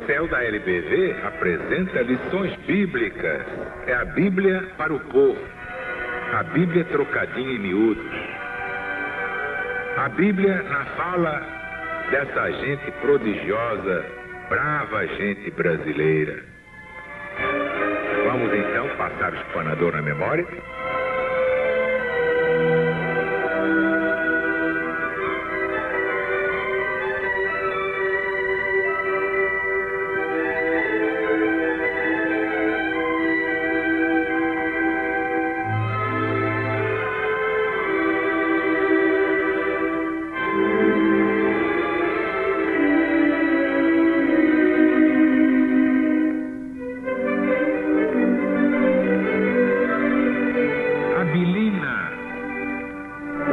Carrossel da LBV apresenta lições bíblicas. É a Bíblia para o povo. A Bíblia trocadinha em miúdos. A Bíblia na fala dessa gente prodigiosa, brava gente brasileira. Vamos então passar o espanador na memória?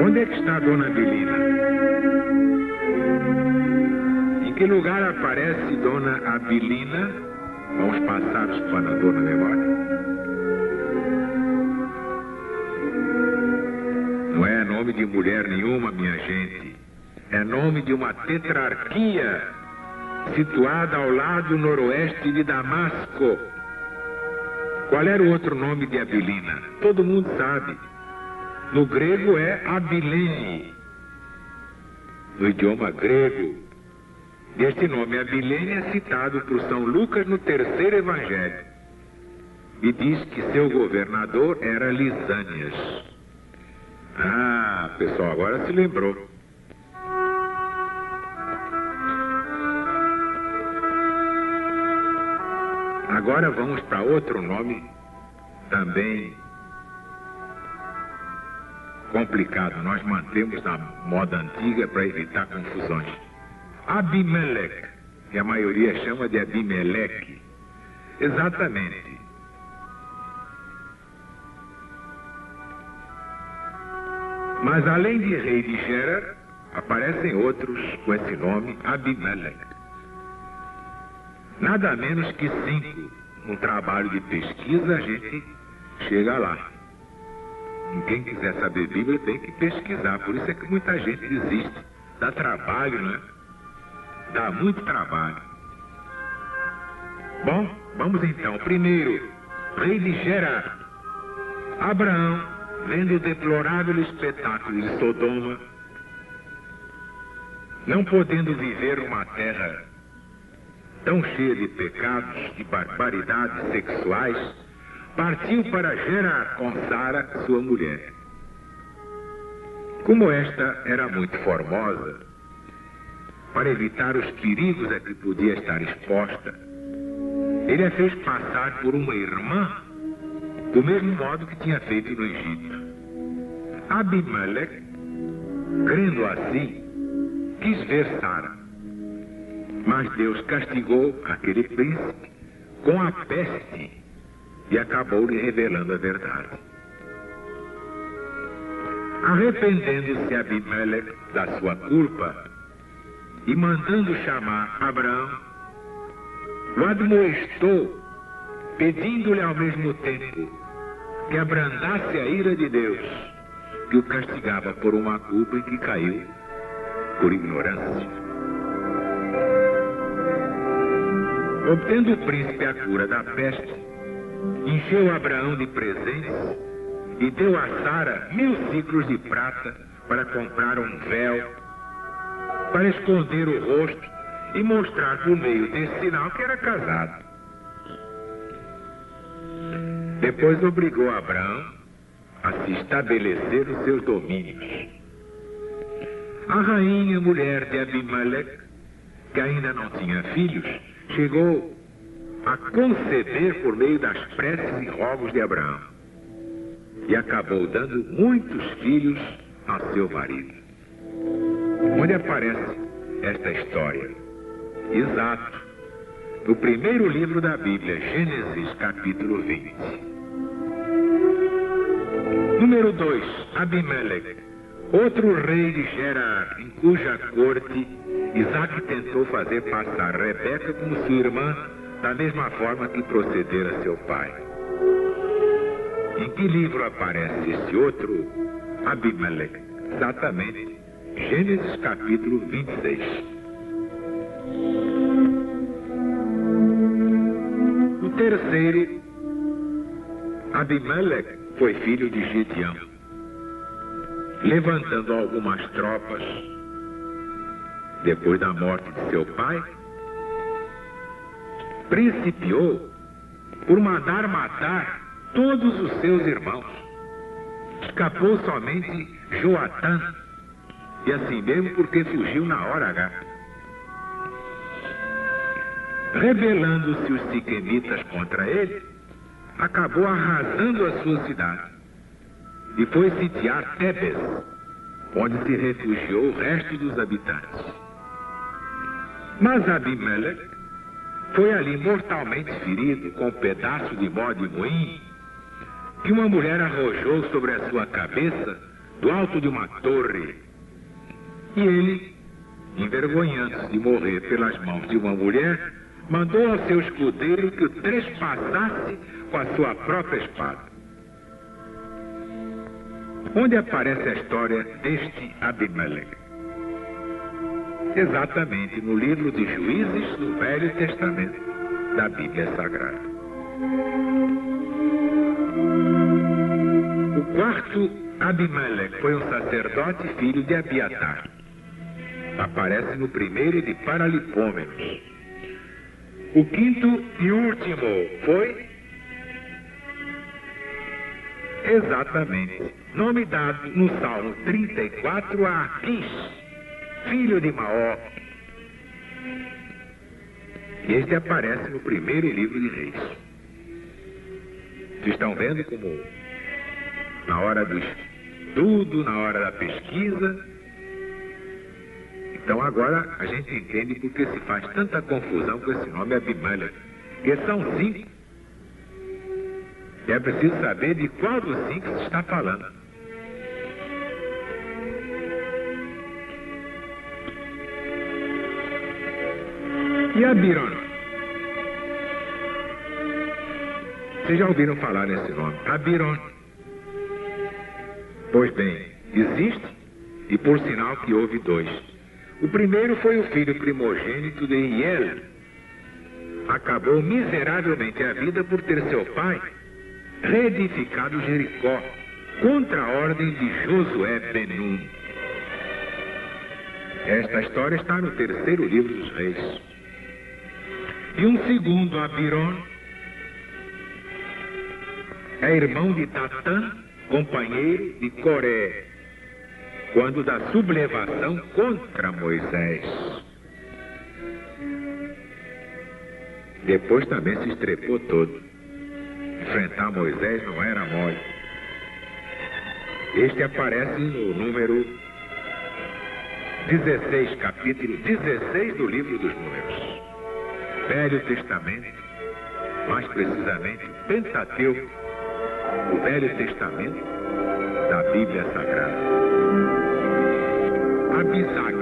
Onde é que está a Dona Abilina? Em que lugar aparece Dona Abilina? Vamos passar o espanador na memória. Não é nome de mulher nenhuma, minha gente. É nome de uma tetrarquia situada ao lado noroeste de Damasco. Qual era o outro nome de Abilina? Todo mundo sabe. No grego é Abilene. No idioma grego, este nome Abilene é citado por São Lucas no terceiro evangelho. E diz que seu governador era Lisânias. Ah, pessoal, agora se lembrou. Agora vamos para outro nome também complicado. Nós mantemos a moda antiga para evitar confusões. Abimeleque, que a maioria chama de Abimeleque. Exatamente. Mas além de rei de Gerar, aparecem outros com esse nome, Abimeleque. Nada menos que 5. No trabalho de pesquisa a gente chega lá. Quem quiser saber Bíblia tem que pesquisar. Por isso é que muita gente desiste. Dá trabalho, né? Dá muito trabalho. Bom, vamos então. Primeiro, rei de Gerar. Abraão, vendo o deplorável espetáculo de Sodoma, não podendo viver uma terra tão cheia de pecados, de barbaridades sexuais, partiu para Gerar com Sara, sua mulher. Como esta era muito formosa, para evitar os perigos a que podia estar exposta, ele a fez passar por uma irmã, do mesmo modo que tinha feito no Egito. Abimeleque, crendo assim, quis ver Sara. Mas Deus castigou aquele príncipe com a peste e acabou lhe revelando a verdade. Arrependendo-se Abimeleque da sua culpa e mandando chamar Abraão, o admoestou, pedindo-lhe ao mesmo tempo que abrandasse a ira de Deus, que o castigava por uma culpa em que caiu por ignorância. Obtendo o príncipe a cura da peste, encheu Abraão de presentes e deu a Sara 1000 ciclos de prata para comprar um véu, para esconder o rosto e mostrar por meio desse sinal que era casado. Depois obrigou Abraão a se estabelecer nos seus domínios. A rainha mulher de Abimeleque, que ainda não tinha filhos, chegou a conceber por meio das preces e rogos de Abraão e acabou dando muitos filhos a seu marido. Onde aparece esta história? Exato, no primeiro livro da Bíblia, Gênesis, capítulo 20. Número 2, Abimeleque, outro rei de Gerar, em cuja corte Isaac tentou fazer passar Rebeca como sua irmã, da mesma forma que procedera seu pai. Em que livro aparece esse outro Abimeleque? Exatamente, Gênesis capítulo 26. terceiro, Abimeleque, foi filho de Gideão. Levantando algumas tropas, depois da morte de seu pai, principiou por mandar matar todos os seus irmãos. Escapou somente Joatã, e assim mesmo porque fugiu na hora H. Rebelando-se os siquemitas contra ele, acabou arrasando a sua cidade e foi sitiar Tebes, onde se refugiou o resto dos habitantes. Mas Abimeleque foi ali mortalmente ferido com um pedaço de mó de moinho que uma mulher arrojou sobre a sua cabeça do alto de uma torre. E ele, envergonhando-se de morrer pelas mãos de uma mulher, mandou ao seu escudeiro que o trespassasse com a sua própria espada. Onde aparece a história deste Abimeleque? Exatamente no livro de Juízes do Velho Testamento da Bíblia Sagrada. O quarto Abimeleque foi um sacerdote filho de Abiatar. Aparece no primeiro de Paralipômenos. O quinto e último foi, exatamente, nome dado no Salmo 34 a Aquis, filho de Maó. Este aparece no primeiro livro de Reis. Vocês estão vendo como, na hora do estudo, na hora da pesquisa, então agora a gente entende por que se faz tanta confusão com esse nome Abimeleque, porque são 5. E é preciso saber de qual dos 5 se está falando. E Abiron? Vocês já ouviram falar nesse nome? Abiron. Pois bem, existe, e por sinal que houve 2. O primeiro foi o filho primogênito de Iel. Acabou miseravelmente a vida por ter seu pai reedificado Jericó contra a ordem de Josué Ben-Nun. Esta história está no terceiro livro dos Reis. E um segundo, Abiron, é irmão de Tatã, companheiro de Coré, quando da sublevação contra Moisés. Depois também se estrepou todo. Enfrentar Moisés não era mole. Este aparece no número 16, capítulo 16 do livro dos Números. Velho Testamento, mais precisamente o Pentateuco, o Velho Testamento da Bíblia Sagrada. Abisag.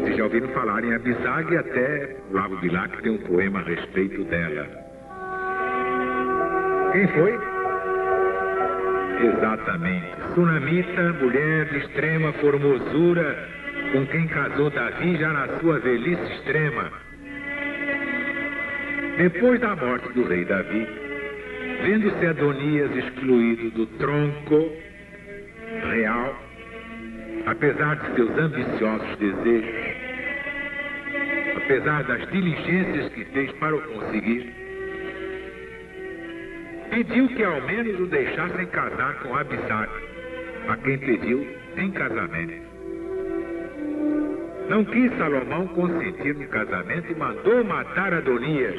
Vocês já ouviram falar em Abisag, até o Lago de Lá que tem um poema a respeito dela. Quem foi? Exatamente. Sunamita, mulher de extrema formosura, com quem casou Davi já na sua velhice extrema. Depois da morte do rei Davi, vendo-se Adonias excluído do tronco real, apesar de seus ambiciosos desejos, apesar das diligências que fez para o conseguir, pediu que ao menos o deixassem casar com Abisag, a quem pediu em casamento. Não quis Salomão consentir no casamento e mandou matar Adonias,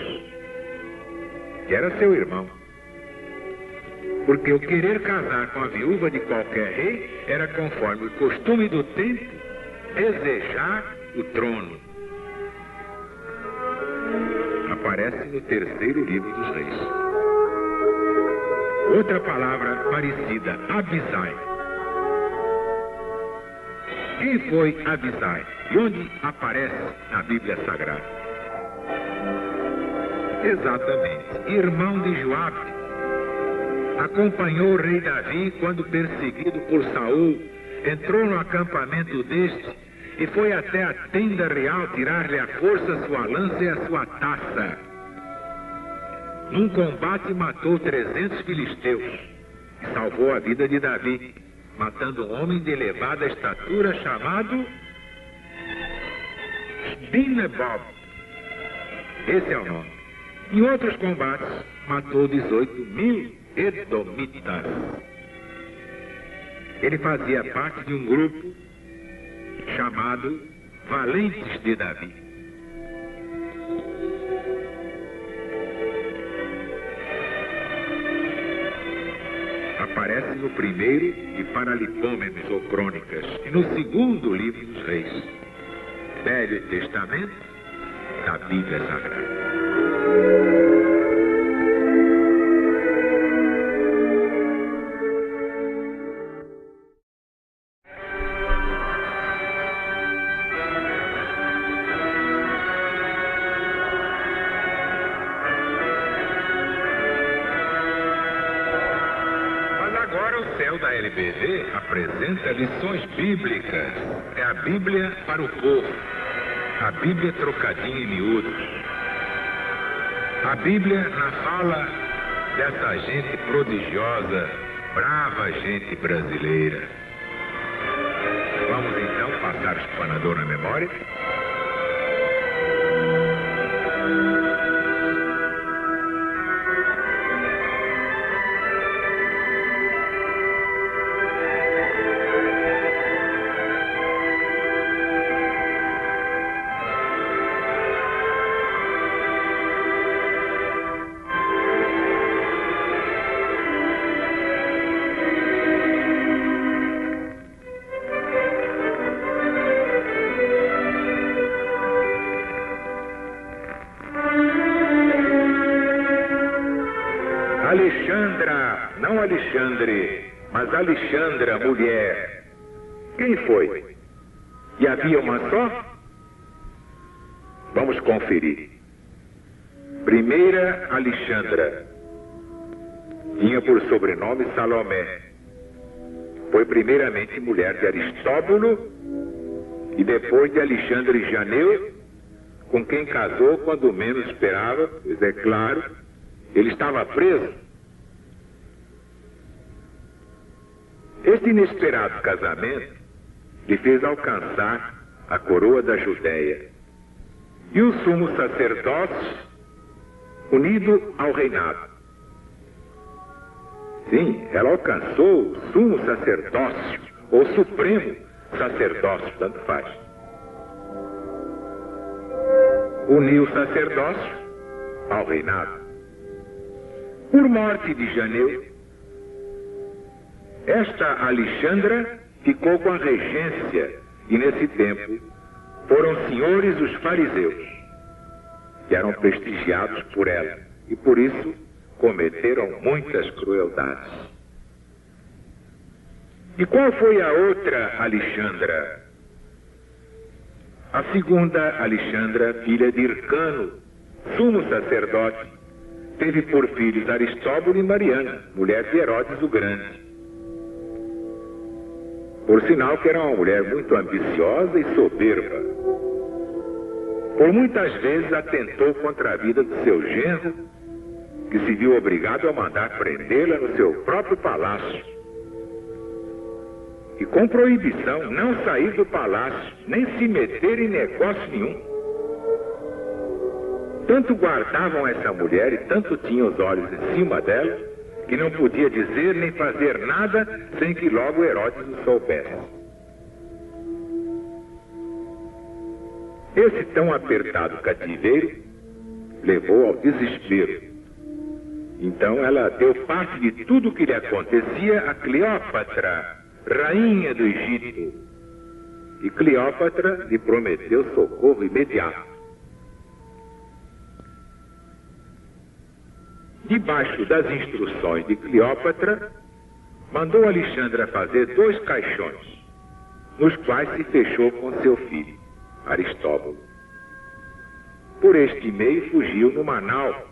que era seu irmão. Porque o querer casar com a viúva de qualquer rei era, conforme o costume do tempo, desejar o trono. Aparece no terceiro livro dos Reis. Outra palavra parecida, Abisai. Quem foi Abisai? E onde aparece na Bíblia Sagrada? Exatamente, irmão de Joabe. Acompanhou o rei Davi quando, perseguido por Saul, entrou no acampamento deste e foi até a tenda real tirar-lhe à força sua lança e a sua taça. Num combate matou 300 filisteus e salvou a vida de Davi, matando um homem de elevada estatura chamado Binebob. Esse é o nome. Em outros combates, matou 18.000 edomitas. Ele fazia parte de um grupo chamado Valentes de Davi. Aparece no primeiro de Paralipômenos ou Crônicas e no segundo livro dos Reis. Velho Testamento da Bíblia Sagrada. Da LBD apresenta lições bíblicas. É a Bíblia para o povo. A Bíblia trocadinha em miúdos. A Bíblia na fala dessa gente prodigiosa, brava gente brasileira. Vamos então passar o espanador na memória? Alexandra, não Alexandre, mas Alexandra, mulher. Quem foi? E havia uma só? Vamos conferir. Primeira Alexandra. Tinha por sobrenome Salomé. Foi primeiramente mulher de Aristóbulo e depois de Alexandre Janeu, com quem casou quando menos esperava, pois é claro, ele estava preso. Este inesperado casamento lhe fez alcançar a coroa da Judéia e o sumo sacerdócio unido ao reinado. Sim, ela alcançou o sumo sacerdócio, ou supremo sacerdócio, tanto faz. Uniu o sacerdócio ao reinado. Por morte de Janeu, esta Alexandra ficou com a regência e nesse tempo foram senhores os fariseus, que eram prestigiados por ela e por isso cometeram muitas crueldades. E qual foi a outra Alexandra? A segunda Alexandra, filha de Hircano, sumo sacerdote, teve por filhos Aristóbulo e Mariana, mulher de Herodes o Grande. Por sinal que era uma mulher muito ambiciosa e soberba. Por muitas vezes atentou contra a vida do seu genro, que se viu obrigado a mandar prendê-la no seu próprio palácio. E com proibição não sair do palácio, nem se meter em negócio nenhum. Tanto guardavam essa mulher e tanto tinham os olhos em cima dela, que não podia dizer nem fazer nada sem que logo Herodes o soubesse. Esse tão apertado cativeiro levou ao desespero. Então ela deu parte de tudo o que lhe acontecia a Cleópatra, rainha do Egito. E Cleópatra lhe prometeu socorro imediato. Debaixo das instruções de Cleópatra, mandou Alexandra fazer 2 caixões, nos quais se fechou com seu filho, Aristóbulo. Por este meio fugiu numa nau,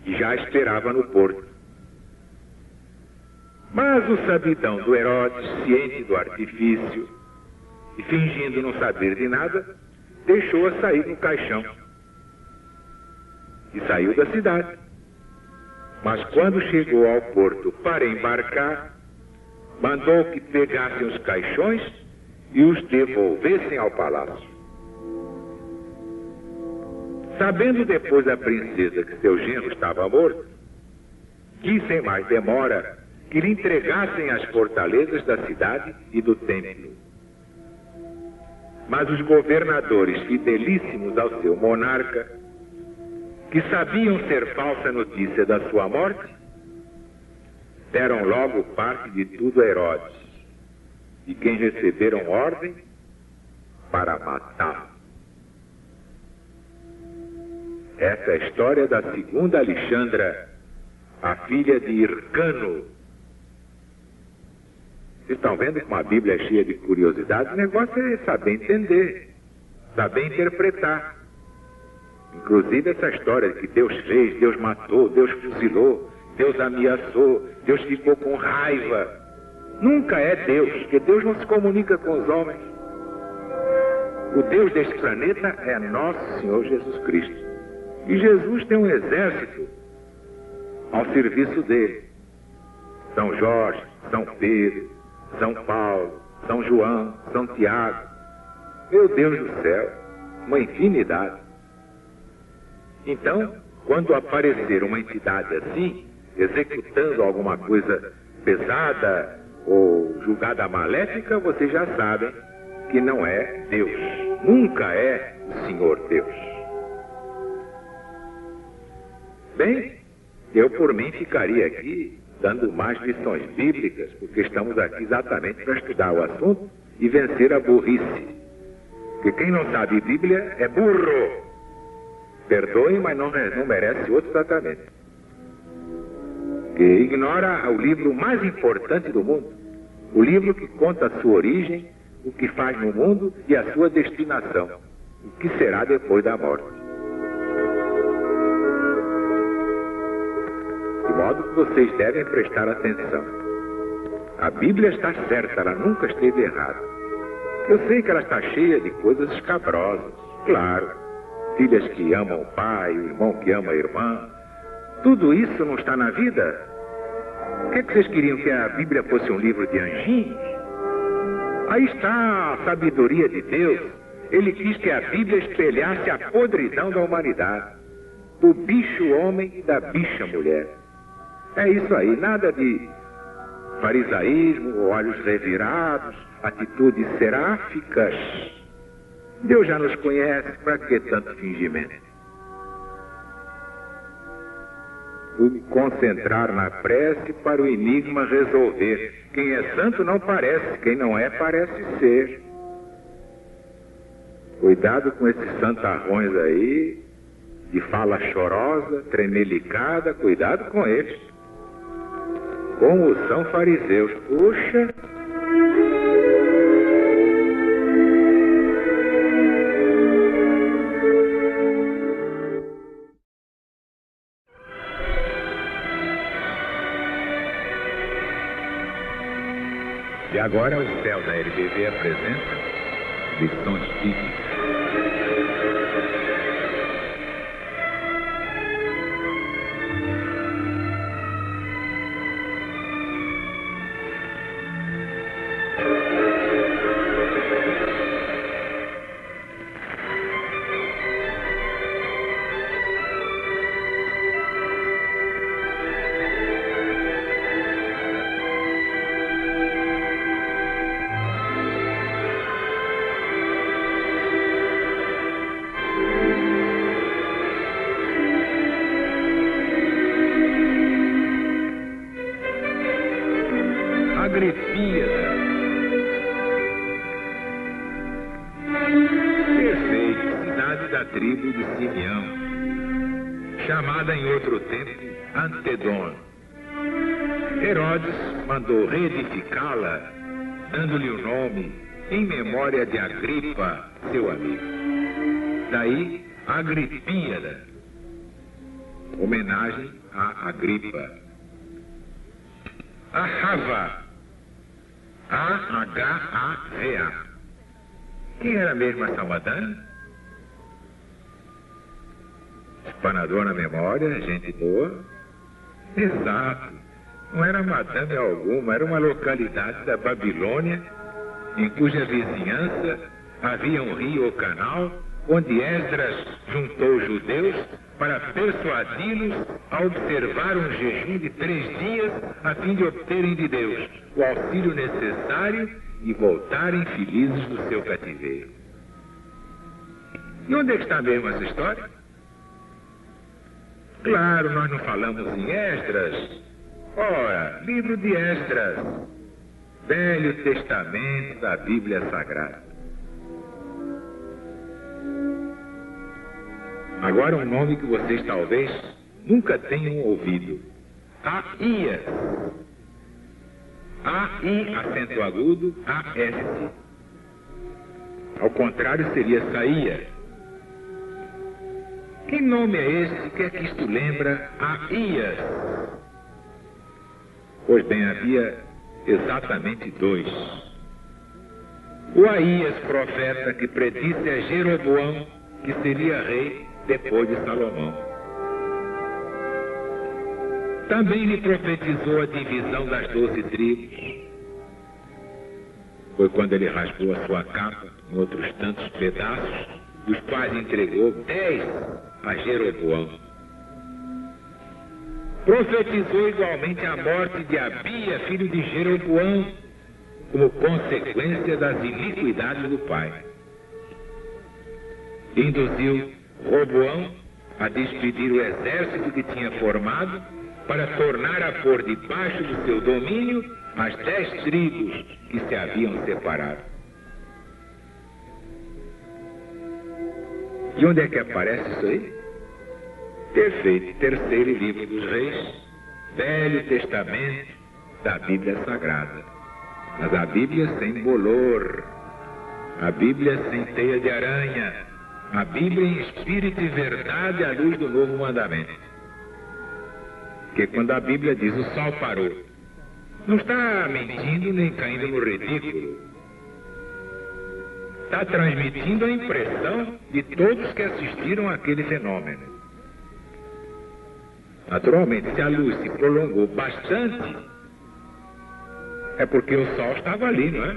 que já esperava no porto. Mas o sabidão do Herodes, ciente do artifício, e fingindo não saber de nada, deixou-a sair no caixão. E saiu da cidade. Mas quando chegou ao porto para embarcar, mandou que pegassem os caixões e os devolvessem ao palácio. Sabendo depois a princesa que seu genro estava morto, quis sem mais demora que lhe entregassem as fortalezas da cidade e do templo. Mas os governadores fidelíssimos ao seu monarca, que sabiam ser falsa notícia da sua morte, deram logo parte de tudo a Herodes, de quem receberam ordem para matá-lo. Essa é a história da segunda Alexandra, a filha de Hircano. Vocês estão vendo como a Bíblia é cheia de curiosidades? O negócio é saber entender, saber interpretar. Inclusive essa história de que Deus fez, Deus matou, Deus fuzilou, Deus ameaçou, Deus ficou com raiva. Nunca é Deus, porque Deus não se comunica com os homens. O Deus deste planeta é nosso Senhor Jesus Cristo. E Jesus tem um exército ao serviço dele. São Jorge, São Pedro, São Paulo, São João, São Tiago. Meu Deus do céu, uma infinidade. Então, quando aparecer uma entidade assim, executando alguma coisa pesada ou julgada maléfica, vocês já sabem que não é Deus. Nunca é o Senhor Deus. Bem, eu por mim ficaria aqui dando mais lições bíblicas, porque estamos aqui exatamente para estudar o assunto e vencer a burrice. Porque quem não sabe Bíblia é burro. Perdoe, mas não merece outro tratamento. Que ignora o livro mais importante do mundo. O livro que conta a sua origem, o que faz no mundo e a sua destinação. O que será depois da morte. De modo que vocês devem prestar atenção. A Bíblia está certa, ela nunca esteve errada. Eu sei que ela está cheia de coisas escabrosas, claro. Filhas que amam o pai, o irmão que ama a irmã. Tudo isso não está na vida? Por que vocês queriam que a Bíblia fosse um livro de anjinhos? Aí está a sabedoria de Deus. Ele quis que a Bíblia espelhasse a podridão da humanidade, do bicho homem e da bicha mulher. É isso aí, nada de farisaísmo, olhos revirados, atitudes seráficas. Deus já nos conhece, para que tanto fingimento? Fui me concentrar na prece para o enigma resolver. Quem é santo não parece, quem não é parece ser. Cuidado com esses santarrões aí, de fala chorosa, tremelicada, cuidado com eles. Como são fariseus, puxa. E agora o Céu da LBV apresenta lições bíblicas. Agripíada. Terceira, cidade da tribo de Simeão, chamada em outro tempo Antedon. Herodes mandou reedificá-la, dando-lhe o nome em memória de Agripa, seu amigo. Daí, Agripíada, homenagem a Agripa. Ahava, A-H-A-V-A. Quem era mesmo essa madame? Espanador na memória, gente boa. Exato. Não era madame alguma, era uma localidade da Babilônia, em cuja vizinhança havia um rio ou canal, onde Esdras juntou os judeus para persuadi-los a observar um jejum de 3 dias, a fim de obterem de Deus o auxílio necessário e voltarem felizes do seu cativeiro. E onde é que está mesmo essa história? Claro, nós não falamos em Esdras. Ora, livro de Esdras, Velho Testamento da Bíblia Sagrada. Agora um nome que vocês talvez nunca tenham ouvido. Aías. A-I, acento agudo, A-S. Ao contrário, seria Saía. Que nome é esse? O que é que isto lembra? Aías. Pois bem, havia exatamente 2. O Aías, profeta, que predisse a Jeroboão que seria rei depois de Salomão. Também lhe profetizou a divisão das 12 tribos. Foi quando ele rasgou a sua capa em outros tantos pedaços, dos quais entregou 10 a Jeroboão. Profetizou igualmente a morte de Abia, filho de Jeroboão, como consequência das iniquidades do pai. Induziu Roboão a despedir o exército que tinha formado para tornar a pôr debaixo do seu domínio as 10 tribos que se haviam separado. E onde é que aparece isso aí? Perfeito, terceiro livro dos Reis, Velho Testamento da Bíblia Sagrada. Mas a Bíblia sem bolor, a Bíblia sem teia de aranha, a Bíblia em espírito e verdade à luz do novo mandamento. Porque quando a Bíblia diz o sol parou, não está mentindo nem caindo no ridículo. Está transmitindo a impressão de todos que assistiram àquele fenômeno. Naturalmente, se a luz se prolongou bastante, é porque o sol estava ali, não é?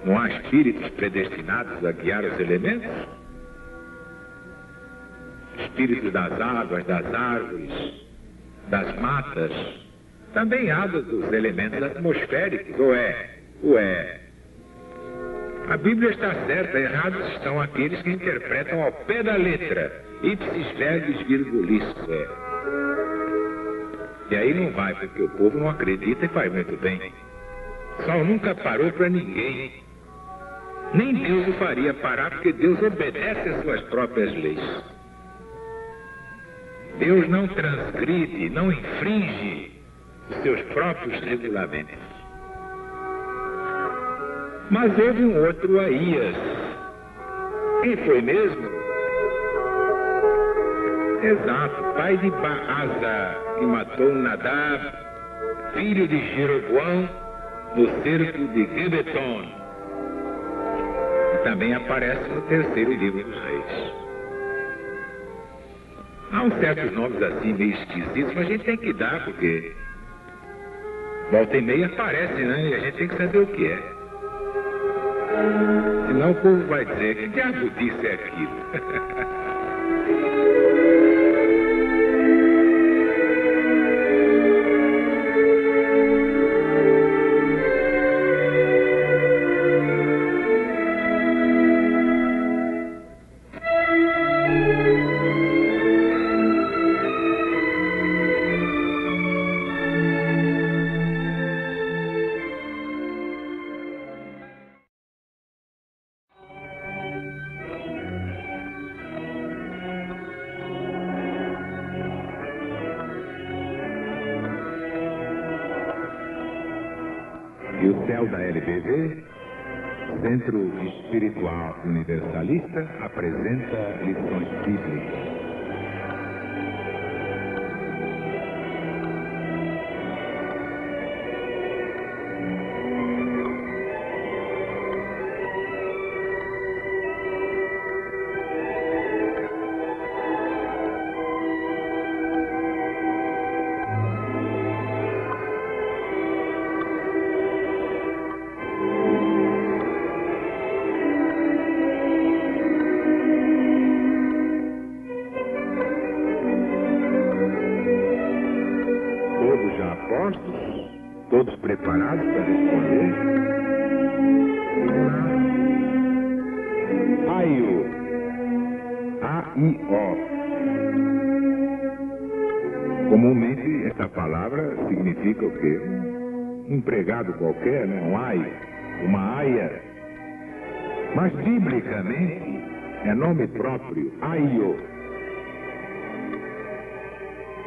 Não há espíritos predestinados a guiar os elementos? Espíritos das águas, das árvores, das matas, também há dos elementos atmosféricos, ou é? A Bíblia está certa, errados estão aqueles que interpretam ao pé da letra, ipsis verbis virgulisco, E aí não vai, porque o povo não acredita e faz muito bem. O sol nunca parou para ninguém. Nem Deus o faria parar, porque Deus obedece às suas próprias leis. Deus não transgride, não infringe os seus próprios regulamentos. Mas houve um outro Aías. Quem foi mesmo? Exato, pai de Baasa, que matou Nadab, filho de Jeroboão, no cerco de Gibeton. E também aparece no terceiro livro dos Reis. Há uns certos nomes assim meio esquisitos, mas a gente tem que dar, porque volta e meia aparece, né? E a gente tem que saber o que é. Senão o povo vai dizer, que diabo disso é aquilo? E o céu da LBV, Centro Espiritual Universalista, apresenta lições bíblicas. postos? Todos preparados para responder? Aio. A-I-O. Comumente, essa palavra significa o quê? Um empregado qualquer, né? Um aio, uma aia. Mas, biblicamente, é nome próprio, aio.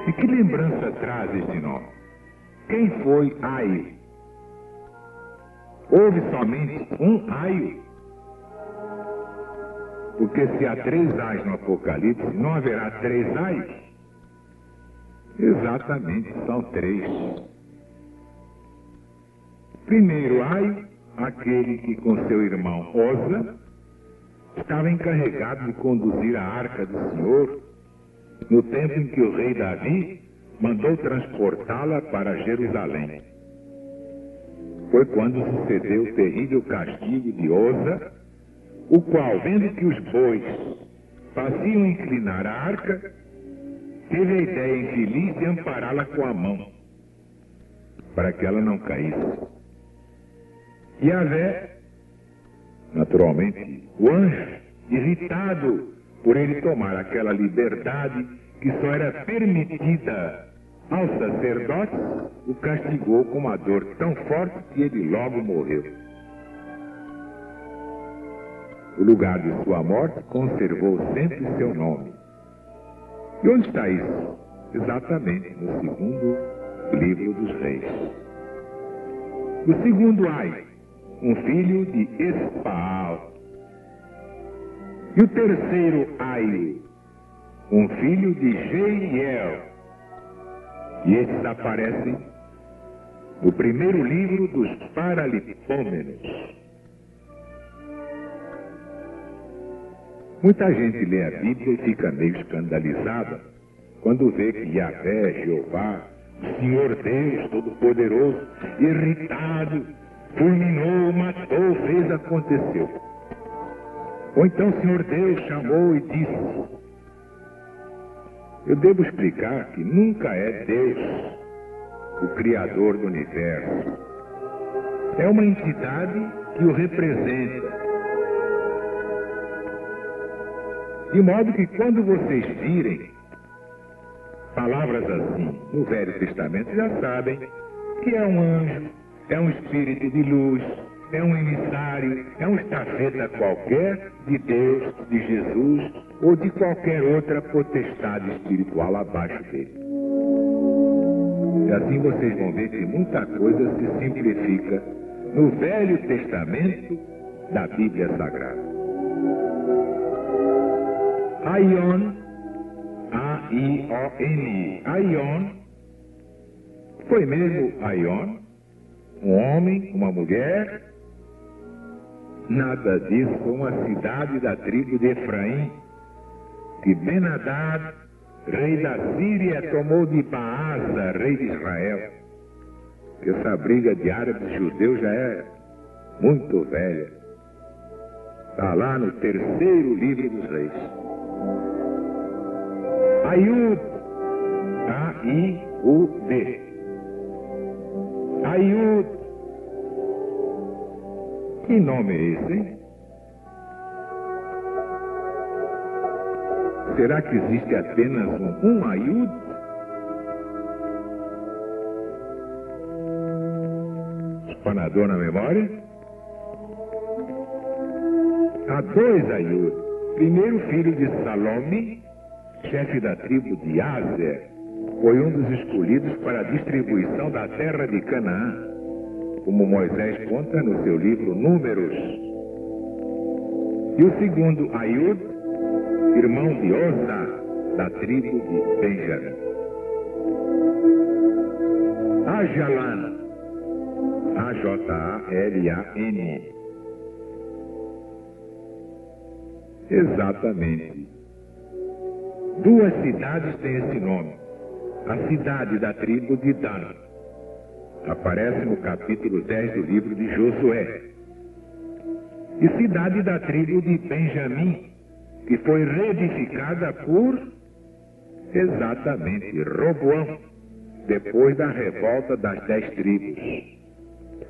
E que lembrança traz este nome? Quem foi Aio? Houve somente um Aio? Porque se há 3 Ais no Apocalipse, não haverá 3 Ais? Exatamente, são 3. Primeiro Ai, aquele que com seu irmão Oza estava encarregado de conduzir a arca do Senhor no tempo em que o rei Davi mandou transportá-la para Jerusalém. Foi quando sucedeu o terrível castigo de Oza, o qual, vendo que os bois faziam inclinar a arca, teve a ideia infeliz de ampará-la com a mão, para que ela não caísse. E Yahvé, naturalmente, o anjo, irritado por ele tomar aquela liberdade que só era permitida aos sacerdotes, o castigou com uma dor tão forte que ele logo morreu. O lugar de sua morte conservou sempre seu nome. E onde está isso? Exatamente no segundo livro dos Reis. O segundo Ai, um filho de Espaal. E o terceiro Ai, um filho de Jeiel. E estes aparecem no primeiro livro dos Paralipômenos. Muita gente lê a Bíblia e fica meio escandalizada quando vê que Yahvé, Jeová, o Senhor Deus Todo-Poderoso, irritado, fulminou, matou, fez, aconteceu. Ou então o Senhor Deus chamou e disse. Eu devo explicar que nunca é Deus o Criador do Universo. É uma entidade que o representa. De modo que quando vocês virem palavras assim no Velho Testamento, já sabem que é um anjo, é um espírito de luz, é um emissário, é um estafeta qualquer de Deus, de Jesus ou de qualquer outra potestade espiritual abaixo dele. E assim vocês vão ver que muita coisa se simplifica no Velho Testamento da Bíblia Sagrada. Aion, A-I-O-N, Aion, foi mesmo Aion, um homem, uma mulher? Nada disso, foi uma cidade da tribo de Efraim, que Ben-Hadad, rei da Síria, tomou de Baasa, rei de Israel. Que essa briga de árabes e judeus já é muito velha. Está lá no terceiro livro dos Reis. Aiud, A-I-U-D. Aiud. Que nome é esse, hein? Será que existe apenas um Aiud? Espanador na memória? Há 2 Aiud. Primeiro filho de Salome, chefe da tribo de Azer, foi um dos escolhidos para a distribuição da terra de Canaã, como Moisés conta no seu livro Números. E o segundo Aiud, irmão de Oza, da tribo de Benjamim. Ajalan, A-J-A-L-A-N. Exatamente. 2 cidades têm esse nome. A cidade da tribo de Dan aparece no capítulo 10 do livro de Josué. E cidade da tribo de Benjamim, que foi reedificada por, exatamente, Roboão, depois da revolta das 10 tribos.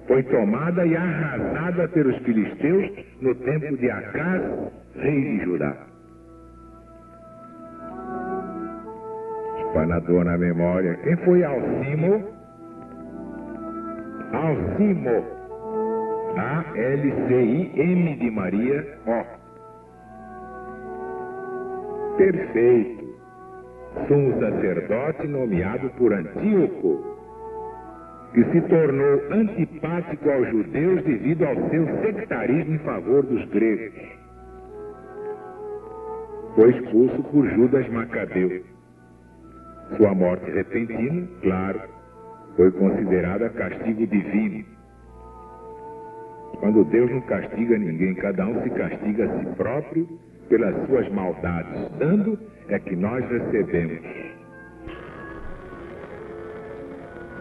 Foi tomada e arrasada pelos filisteus no tempo de Acaz, rei de Judá. Espanador na memória. Quem foi Alcimo? Alcimo. A-L-C-I-M de Maria, ó. Perfeito. Sumo sacerdote nomeado por Antíoco, que se tornou antipático aos judeus devido ao seu sectarismo em favor dos gregos. Foi expulso por Judas Macabeu. Sua morte repentina, claro, foi considerada castigo divino. Quando Deus não castiga ninguém, cada um se castiga a si próprio pelas suas maldades. Dando é que nós recebemos.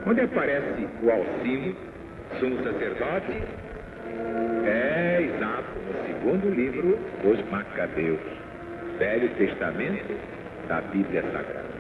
Onde aparece o Alcimo, sumo sacerdote? É, exato, no segundo livro dos Macabeus, Velho Testamento da Bíblia Sagrada.